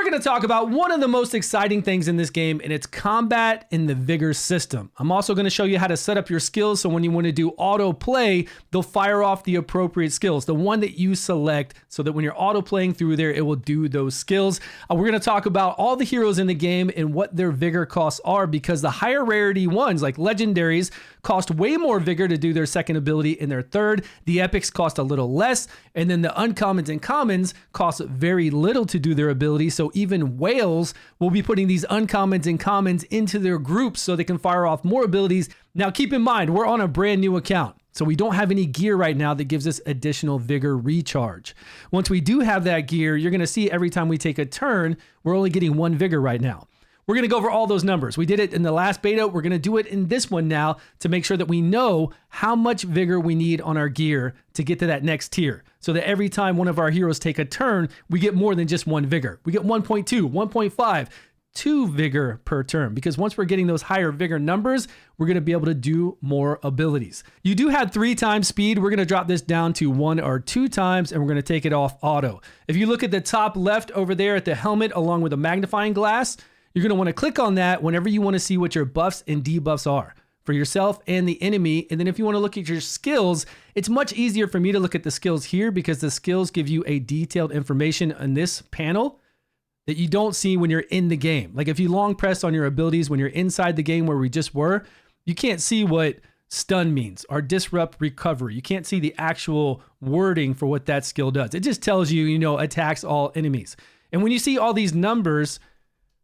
going to talk about one of the most exciting things in this game, and it's combat in the Vigor system. I'm also going to show you how to set up your skills so when you want to do auto play, they'll fire off the appropriate skills, the one that you select, so that when you're auto playing through there, it will do those skills. We're going to talk about all the heroes in the game and what their Vigor costs are, because the higher rarity ones, like legendaries, cost way more Vigor to do their second ability in their third. The epics cost a little less, and then the uncommons and commons cost very little to do their ability. So even whales will be putting these uncommons and commons into their groups so they can fire off more abilities. Now keep in mind, we're on a brand new account, so we don't have any gear right now that gives us additional Vigor recharge. Once we do have that gear, you're going to see every time we take a turn, we're only getting 1 Vigor right now. We're going to go over all those numbers. We did it in the last beta. We're going to do it in this one now to make sure that we know how much Vigor we need on our gear to get to that next tier, so that every time one of our heroes take a turn, we get more than just 1 Vigor. We get 1.2, 1.5, 2 Vigor per turn, because once we're getting those higher Vigor numbers, we're going to be able to do more abilities. You do have 3 times speed. We're going to drop this down to 1 or 2 times, and we're going to take it off auto. If you look at the top left over there at the helmet along with a magnifying glass, you're going to want to click on that whenever you want to see what your buffs and debuffs are for yourself and the enemy. And then if you want to look at your skills, it's much easier for me to look at the skills here, because the skills give you a detailed information on this panel that you don't see when you're in the game. Like if you long press on your abilities when you're inside the game where we just were, you can't see what stun means or disrupt recovery. You can't see the actual wording for what that skill does. It just tells you, attacks all enemies. And when you see all these numbers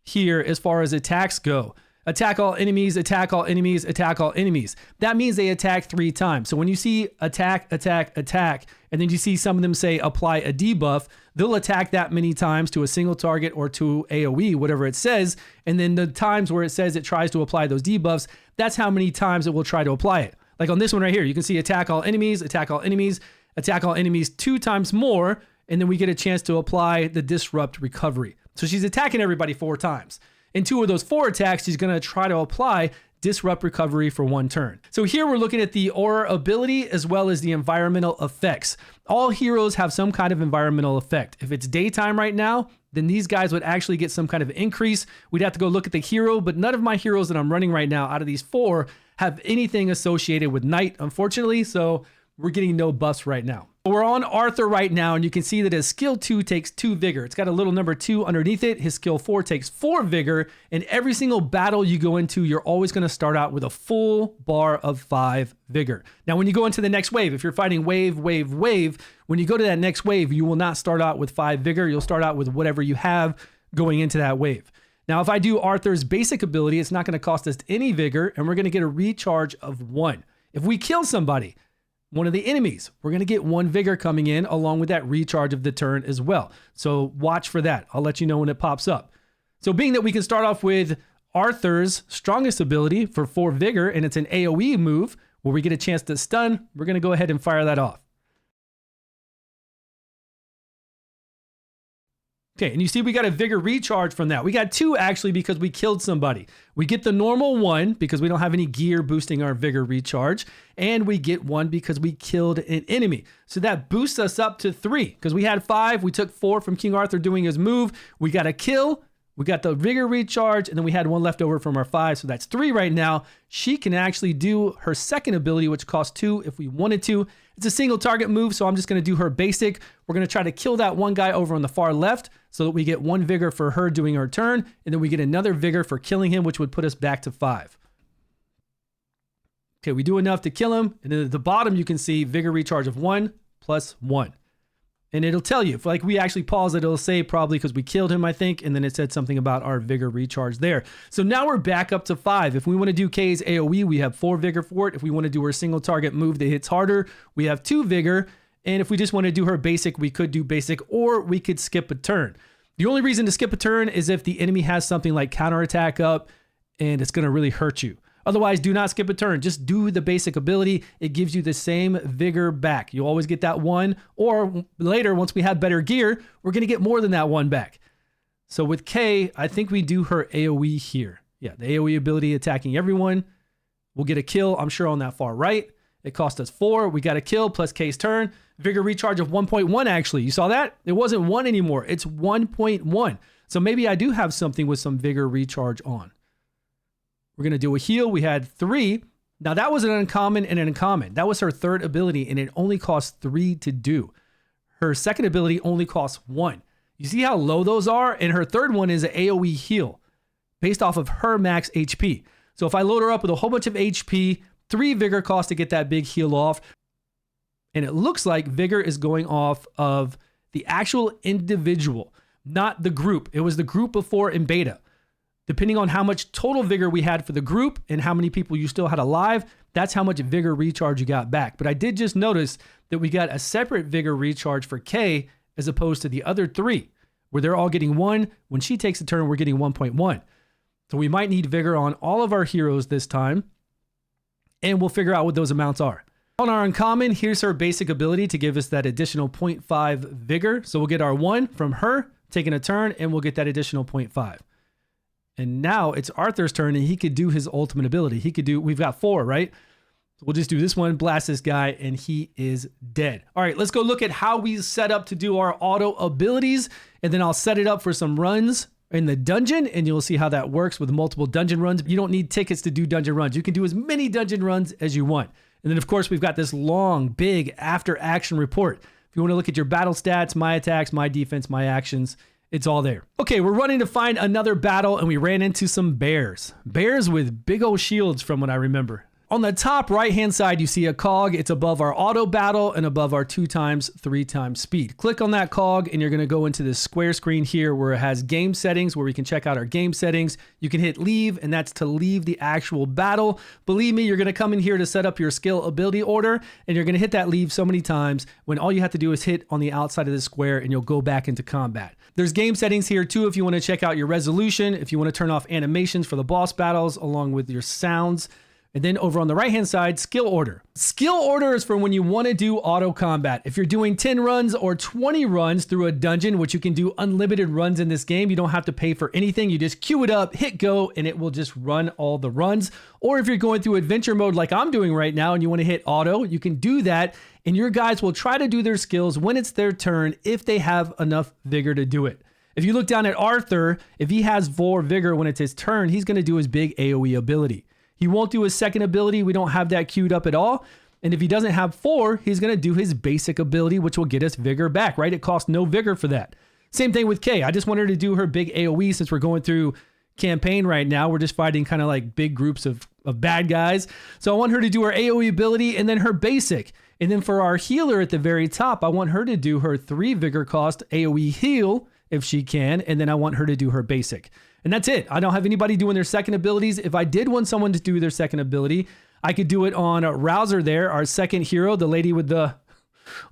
here as far as attacks go, attack all enemies, attack all enemies, attack all enemies, that means they attack 3 times. So when you see attack, attack, attack, and then you see some of them say apply a debuff, they'll attack that many times to a single target or to AoE, whatever it says. And then the times where it says it tries to apply those debuffs, that's how many times it will try to apply it. Like on this one right here, you can see attack all enemies, attack all enemies, attack all enemies 2 times more, and then we get a chance to apply the disrupt recovery. So she's attacking everybody 4 times. In 2 of those 4 attacks, she's going to try to apply disrupt recovery for 1 turn. So here we're looking at the aura ability as well as the environmental effects. All heroes have some kind of environmental effect. If it's daytime right now, then these guys would actually get some kind of increase. We'd have to go look at the hero, but none of my heroes that I'm running right now out of these 4 have anything associated with night, unfortunately. So we're getting no buffs right now. We're on Arthur right now, and you can see that his skill 2 takes 2 Vigor. It's got a little number 2 underneath it. His skill 4 takes 4 Vigor. And every single battle you go into, you're always going to start out with a full bar of 5 Vigor. Now, when you go into the next wave, if you're fighting wave, when you go to that next wave, you will not start out with 5 Vigor. You'll start out with whatever you have going into that wave. Now, if I do Arthur's basic ability, it's not going to cost us any Vigor, and we're going to get a recharge of 1. If we kill somebody, one of the enemies, we're going to get 1 Vigor coming in along with that recharge of the turn as well. So watch for that. I'll let you know when it pops up. So being that we can start off with Arthur's strongest ability for 4 Vigor, and it's an AoE move where we get a chance to stun, we're going to go ahead and fire that off. Okay, and you see we got a Vigor recharge from that. We got 2 actually because we killed somebody. We get the normal 1 because we don't have any gear boosting our Vigor recharge, and we get 1 because we killed an enemy. So that boosts us up to 3 because we had 5. We took 4 from King Arthur doing his move. We got a kill. We got the Vigor recharge, and then we had 1 left over from our 5. So that's 3 right now. She can actually do her second ability, which costs 2 if we wanted to. It's a single target move, so I'm just going to do her basic. We're going to try to kill that one guy over on the far left so that we get 1 Vigor for her doing her turn, and then we get another Vigor for killing him, which would put us back to 5. Okay, we do enough to kill him, and then at the bottom you can see Vigor recharge of 1 plus 1. And it'll tell you, if like we actually pause it, it'll say probably because we killed him, I think. And then it said something about our Vigor recharge there. So now we're back up to 5. If we want to do Kay's AoE, we have 4 Vigor for it. If we want to do her single target move that hits harder, we have 2 Vigor. And if we just want to do her basic, we could do basic, or we could skip a turn. The only reason to skip a turn is if the enemy has something like counterattack up and it's going to really hurt you. Otherwise, do not skip a turn. Just do the basic ability. It gives you the same Vigor back. You always get that 1, or later, once we have better gear, we're going to get more than that 1 back. So with Kay, I think we do her AoE here. Yeah, the AoE ability attacking everyone. We'll get a kill, I'm sure, on that far right. It cost us 4. We got a kill plus Kay's turn. Vigor recharge of 1.1 actually. You saw that? It wasn't 1 anymore. It's 1.1. So maybe I do have something with some Vigor recharge on. We're going to do a heal. We had 3. Now that was an uncommon and an uncommon. That was her third ability and it only costs 3 to do. Her second ability only costs 1. You see how low those are? And her third one is an AoE heal based off of her max HP. So if I load her up with a whole bunch of HP, 3 Vigor cost to get that big heal off. And it looks like Vigor is going off of the actual individual, not the group. It was the group before in beta. Depending on how much total Vigor we had for the group and how many people you still had alive, that's how much Vigor recharge you got back. But I did just notice that we got a separate Vigor recharge for Kay as opposed to the other 3, where they're all getting 1. When she takes a turn, we're getting 1.1. So we might need Vigor on all of our heroes this time, and we'll figure out what those amounts are. On our uncommon, here's her basic ability to give us that additional 0.5 Vigor. So we'll get our 1 from her, taking a turn, and we'll get that additional 0.5. And now it's Arthur's turn and he could do his ultimate ability. He could do, we've got 4, right? So we'll just do this one, blast this guy, and he is dead. All right, let's go look at how we set up to do our auto abilities. And then I'll set it up for some runs in the dungeon and you'll see how that works with multiple dungeon runs. You don't need tickets to do dungeon runs. You can do as many dungeon runs as you want. And then of course, we've got this long, big after action report. If you want to look at your battle stats, my attacks, my defense, my actions, it's all there. Okay, we're running to find another battle and we ran into some bears. Bears with big old shields from what I remember. On the top right-hand side, you see a cog. It's above our auto battle and above our 2x, 3x speed. Click on that cog and you're gonna go into this square screen here where it has game settings, where we can check out our game settings. You can hit leave and that's to leave the actual battle. Believe me, you're gonna come in here to set up your skill ability order and you're gonna hit that leave so many times when all you have to do is hit on the outside of the square and you'll go back into combat. There's game settings here too if you wanna check out your resolution, if you wanna turn off animations for the boss battles along with your sounds. And then over on the right-hand side, skill order. Skill order is for when you want to do auto combat. If you're doing 10 runs or 20 runs through a dungeon, which you can do unlimited runs in this game, you don't have to pay for anything. You just queue it up, hit go, and it will just run all the runs. Or if you're going through adventure mode like I'm doing right now and you want to hit auto, you can do that. And your guys will try to do their skills when it's their turn if they have enough vigor to do it. If you look down at Arthur, if he has 4 vigor when it's his turn, he's going to do his big AoE ability. He won't do his second ability. We don't have that queued up at all. And if he doesn't have 4, he's going to do his basic ability, which will get us vigor back, right? It costs no vigor for that. Same thing with Kay. I just want her to do her big AoE since we're going through campaign right now. We're just fighting kind of like big groups of bad guys. So I want her to do her AoE ability and then her basic. And then for our healer at the very top, I want her to do her 3 vigor cost AoE heal if she can. And then I want her to do her basic. And that's it. I don't have anybody doing their second abilities. If I did want someone to do their second ability, I could do it on Rouser there, our second hero, the lady with the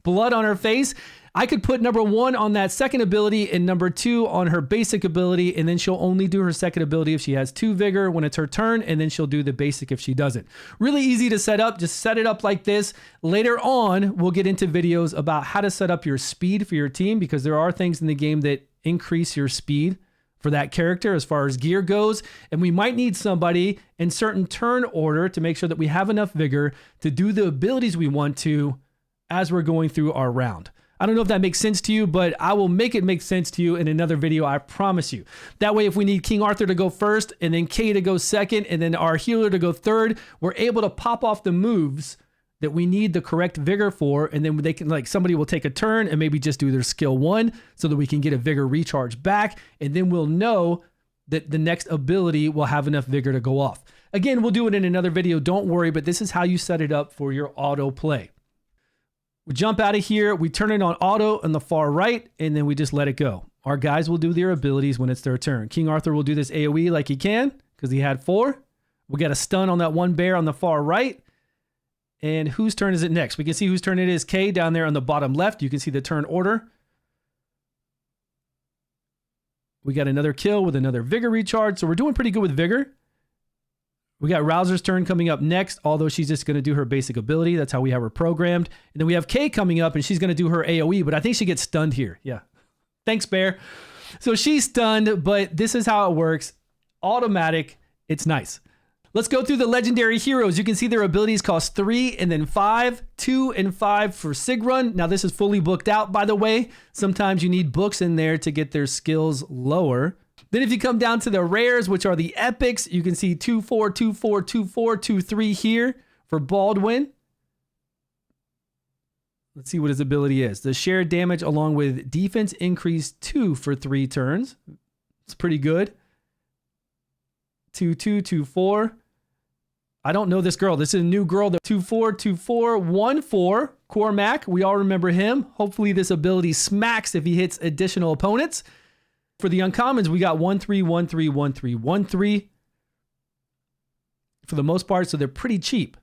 blood on her face. I could put number 1 on that second ability and number 2 on her basic ability, and then she'll only do her second ability if she has 2 vigor when it's her turn, and then she'll do the basic if she doesn't. Really easy to set up. Just set it up like this. Later on, we'll get into videos about how to set up your speed for your team because there are things in the game that increase your speed for that character as far as gear goes. And we might need somebody in certain turn order to make sure that we have enough vigor to do the abilities we want to as we're going through our round. I don't know if that makes sense to you, but I will make it make sense to you in another video, I promise you. That way, if we need King Arthur to go first and then Kay to go second and then our healer to go third, we're able to pop off the moves that we need the correct vigor for, and then they can, like, somebody will take a turn and maybe just do their skill 1 so that we can get a vigor recharge back, and then we'll know that the next ability will have enough vigor to go off. Again, we'll do it in another video, don't worry, but this is how you set it up for your auto play. We jump out of here, we turn it on auto on the far right, and then we just let it go. Our guys will do their abilities when it's their turn. King Arthur will do this AoE like he can because he had 4. We got a stun on that one bear on the far right. And whose turn is it next? We can see whose turn it is. Kay down there on the bottom left. You can see the turn order. We got another kill with another vigor recharge. So we're doing pretty good with vigor. We got Rouser's turn coming up next, although she's just going to do her basic ability. That's how we have her programmed. And then we have Kay coming up and she's going to do her AoE, but I think she gets stunned here. Yeah. Thanks, Bear. So she's stunned, but this is how it works. Automatic. It's nice. Let's go through the legendary heroes. You can see their abilities cost 3 and then 5, 2 and 5 for Sigrun. Now this is fully booked out, by the way. Sometimes you need books in there to get their skills lower. Then if you come down to the rares, which are the epics, you can see 2, 4, 2, 4, 2, 4, 2, 3 here for Baldwin. Let's see what his ability is. The shared damage along with defense increase 2 for 3 turns. It's pretty good. 2, 2, 2, 4. I don't know this girl. This is a new girl. 2, 4, 2, 4, 1, 4. Cormac, we all remember him. Hopefully this ability smacks if he hits additional opponents. For the uncommons, we got 1, 3, 1, 3, 1, 3, 1, 3. For the most part, so they're pretty cheap.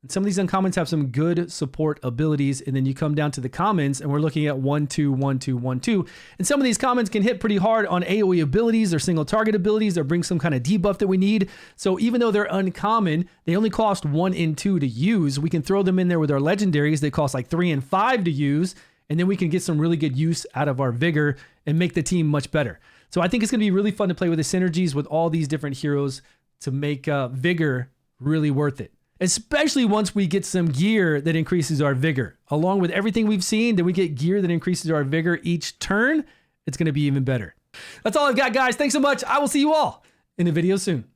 And some of these uncommons have some good support abilities. And then you come down to the commons and we're looking at 1, 2, 1, 2, 1, 2. And some of these commons can hit pretty hard on AoE abilities or single target abilities or bring some kind of debuff that we need. So even though they're uncommon, they only cost 1 and 2 to use. We can throw them in there with our legendaries. They cost like 3 and 5 to use. And then we can get some really good use out of our Vigor and make the team much better. So I think it's going to be really fun to play with the synergies with all these different heroes to make Vigor really worth it. Especially once we get some gear that increases our Vigor. Along with everything we've seen, then we get gear that increases our Vigor each turn. It's going to be even better. That's all I've got, guys. Thanks so much. I will see you all in a video soon.